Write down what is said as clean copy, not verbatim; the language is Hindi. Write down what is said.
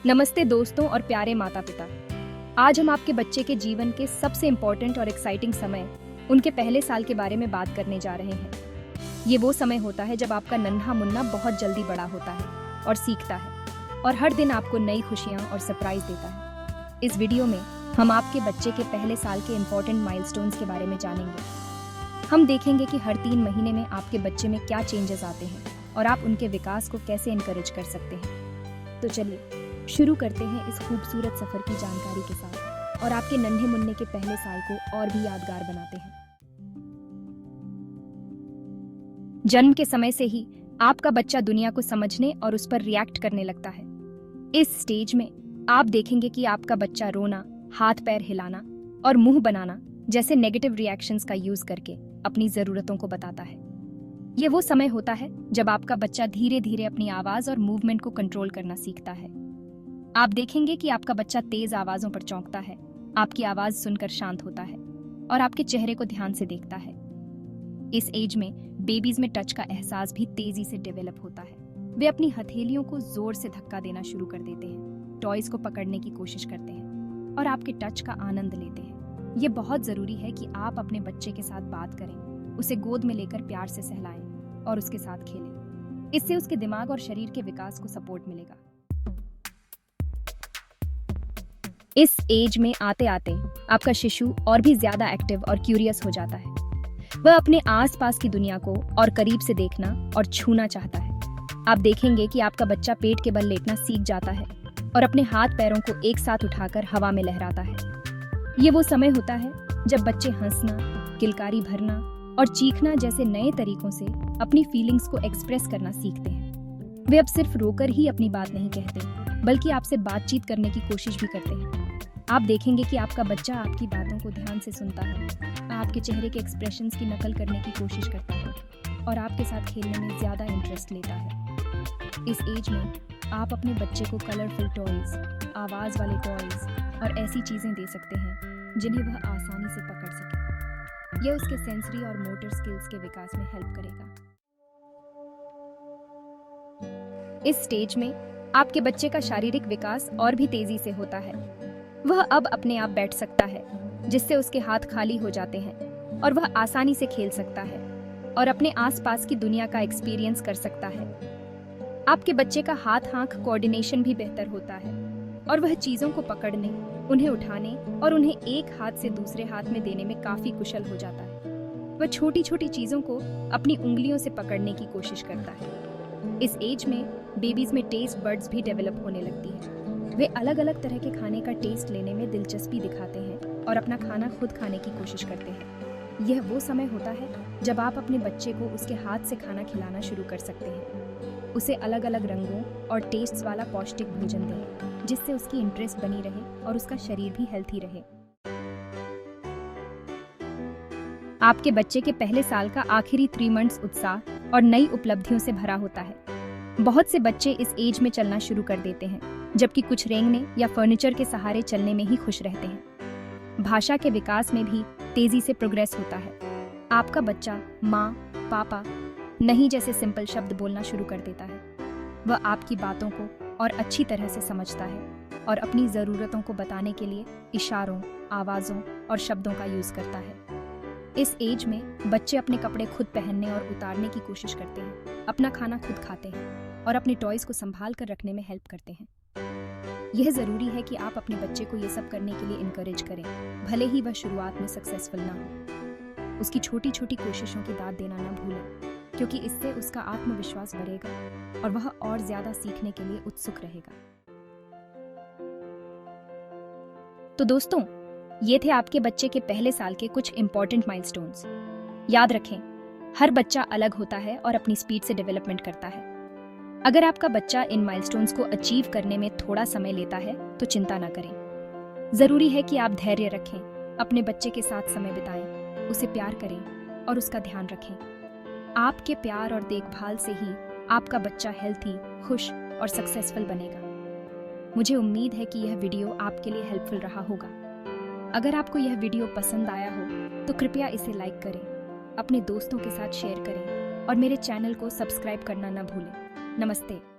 नमस्ते दोस्तों और प्यारे माता पिता। आज हम आपके बच्चे के जीवन के सबसे इम्पोर्टेंट और एक्साइटिंग समय, उनके पहले साल के बारे में बात करने जा रहे हैं। ये वो समय होता है जब आपका नन्हा मुन्ना बहुत जल्दी बड़ा होता है और सीखता है और हर दिन आपको नई खुशियाँ और सरप्राइज देता है। इस वीडियो में हम आपके बच्चे के पहले साल के इम्पोर्टेंट माइलस्टोन्स के बारे में जानेंगे। हम देखेंगे कि हर 3 महीने में आपके बच्चे में क्या चेंजेस आते हैं और आप उनके विकास को कैसे इनकरेज कर सकते हैं। तो चलिए शुरू करते हैं इस खूबसूरत सफर की जानकारी के साथ और आपके नन्हे मुन्ने के पहले साल को और भी यादगार बनाते हैं। जन्म के समय से ही आपका बच्चा दुनिया को समझने और उस पर रिएक्ट करने लगता है। इस स्टेज में आप देखेंगे कि आपका बच्चा रोना, हाथ पैर हिलाना और मुंह बनाना जैसे नेगेटिव रिएक्शंस का यूज करके अपनी जरूरतों को बताता है। यह वो समय होता है जब आपका बच्चा धीरे धीरे अपनी आवाज और मूवमेंट को कंट्रोल करना सीखता है। आप देखेंगे कि आपका बच्चा तेज आवाजों पर चौंकता है, आपकी आवाज सुनकर शांत होता है और आपके चेहरे को ध्यान से देखता है। इस एज में बेबीज में टच का एहसास भी तेजी से डेवलप होता है। वे अपनी हथेलियों को जोर से धक्का देना शुरू कर देते हैं, टॉयज को पकड़ने की कोशिश करते हैं और आपके टच का आनंद लेते हैं। ये बहुत जरूरी है कि आप अपने बच्चे के साथ बात करें, उसे गोद में लेकर प्यार से सहलाएं और उसके साथ खेलें। इससे उसके दिमाग और शरीर के विकास को सपोर्ट मिलेगा। इस एज में आते आते आपका शिशु और भी ज्यादा एक्टिव और क्यूरियस हो जाता है। वह अपने आसपास की दुनिया को और करीब से देखना और छूना चाहता है। आप देखेंगे कि आपका बच्चा पेट के बल लेटना सीख जाता है और अपने हाथ पैरों को एक साथ उठाकर हवा में लहराता है। ये वो समय होता है जब बच्चे हंसना, किलकारी भरना और चीखना जैसे नए तरीकों से अपनी फीलिंग्स को एक्सप्रेस करना सीखते हैं। वे अब सिर्फ रोकर ही अपनी बात नहीं कहते, बल्कि आपसे बातचीत करने की कोशिश भी करते हैं। आप देखेंगे कि आपका बच्चा आपकी बातों को ध्यान से सुनता है, आपके चेहरे के एक्सप्रेशंस की नकल करने की कोशिश करता है और आपके साथ खेलने में ज़्यादा इंटरेस्ट लेता है। इस एज में आप अपने बच्चे को कलरफुल टॉयज़, आवाज़ वाले टॉयज़ और ऐसी चीज़ें दे सकते हैं जिन्हें वह आसानी से पकड़ सके। यह उसके सेंसरी और मोटर स्किल्स के विकास में हेल्प करेगा। इस स्टेज में आपके बच्चे का शारीरिक विकास और भी तेज़ी से होता है। वह अब अपने आप बैठ सकता है, जिससे उसके हाथ खाली हो जाते हैं और वह आसानी से खेल सकता है और अपने आसपास की दुनिया का एक्सपीरियंस कर सकता है। आपके बच्चे का हाथ आंख कोऑर्डिनेशन भी बेहतर होता है और वह चीज़ों को पकड़ने, उन्हें उठाने और उन्हें एक हाथ से दूसरे हाथ में देने में काफ़ी कुशल हो जाता है। वह छोटी छोटी चीज़ों को अपनी उंगलियों से पकड़ने की कोशिश करता है। इस एज में बेबीज में टेस्ट बड्स भी डेवलप होने लगती है। वे अलग अलग तरह के खाने का टेस्ट लेने में दिलचस्पी दिखाते हैं और अपना खाना खुद खाने की कोशिश करते हैं। यह वो समय होता है जब आप अपने बच्चे को उसके हाथ से खाना खिलाना शुरू कर सकते हैं। उसे अलग अलग रंगों और टेस्ट्स वाला पौष्टिक भोजन दें, जिससे उसकी इंटरेस्ट बनी रहे और उसका शरीर भी हेल्थी रहे। आपके बच्चे के पहले साल का आखिरी 3 मंथ्स उत्साह और नई उपलब्धियों से भरा होता है। बहुत से बच्चे इस एज में चलना शुरू कर देते हैं, जबकि कुछ रेंगने या फर्नीचर के सहारे चलने में ही खुश रहते हैं। भाषा के विकास में भी तेजी से प्रोग्रेस होता है। आपका बच्चा माँ, पापा, नहीं जैसे सिंपल शब्द बोलना शुरू कर देता है। वह आपकी बातों को और अच्छी तरह से समझता है और अपनी ज़रूरतों को बताने के लिए इशारों, आवाज़ों और शब्दों का यूज़ करता है। इस एज में बच्चे अपने कपड़े खुद पहनने और उतारने की कोशिश करते हैं, अपना खाना खुद खाते हैं और अपने टॉयज़ को संभाल कर रखने में हेल्प करते हैं। यह ज़रूरी है कि आप अपने बच्चे को ये सब करने के लिए इनकरेज करें, भले ही वह शुरुआत में सक्सेसफुल ना हो। उसकी छोटी छोटी कोशिशों की दाद देना ना भूलें, क्योंकि इससे उसका आत्मविश्वास बढ़ेगा और वह और ज़्यादा सीखने के लिए उत्सुक रहेगा। तो दोस्तों, ये थे आपके बच्चे के पहले साल के कुछ इंपॉर्टेंट माइलस्टोन्स। याद रखें, हर बच्चा अलग होता है और अपनी स्पीड से डेवलपमेंट करता है। अगर आपका बच्चा इन माइलस्टोन्स को अचीव करने में थोड़ा समय लेता है तो चिंता ना करें। जरूरी है कि आप धैर्य रखें, अपने बच्चे के साथ समय बिताएं, उसे प्यार करें और उसका ध्यान रखें। आपके प्यार और देखभाल से ही आपका बच्चा हेल्थी, खुश और सक्सेसफुल बनेगा। मुझे उम्मीद है कि यह वीडियो आपके लिए हेल्पफुल रहा होगा। अगर आपको यह वीडियो पसंद आया हो तो कृपया इसे लाइक करें, अपने दोस्तों के साथ शेयर करें और मेरे चैनल को सब्सक्राइब करना न भूलें। नमस्ते।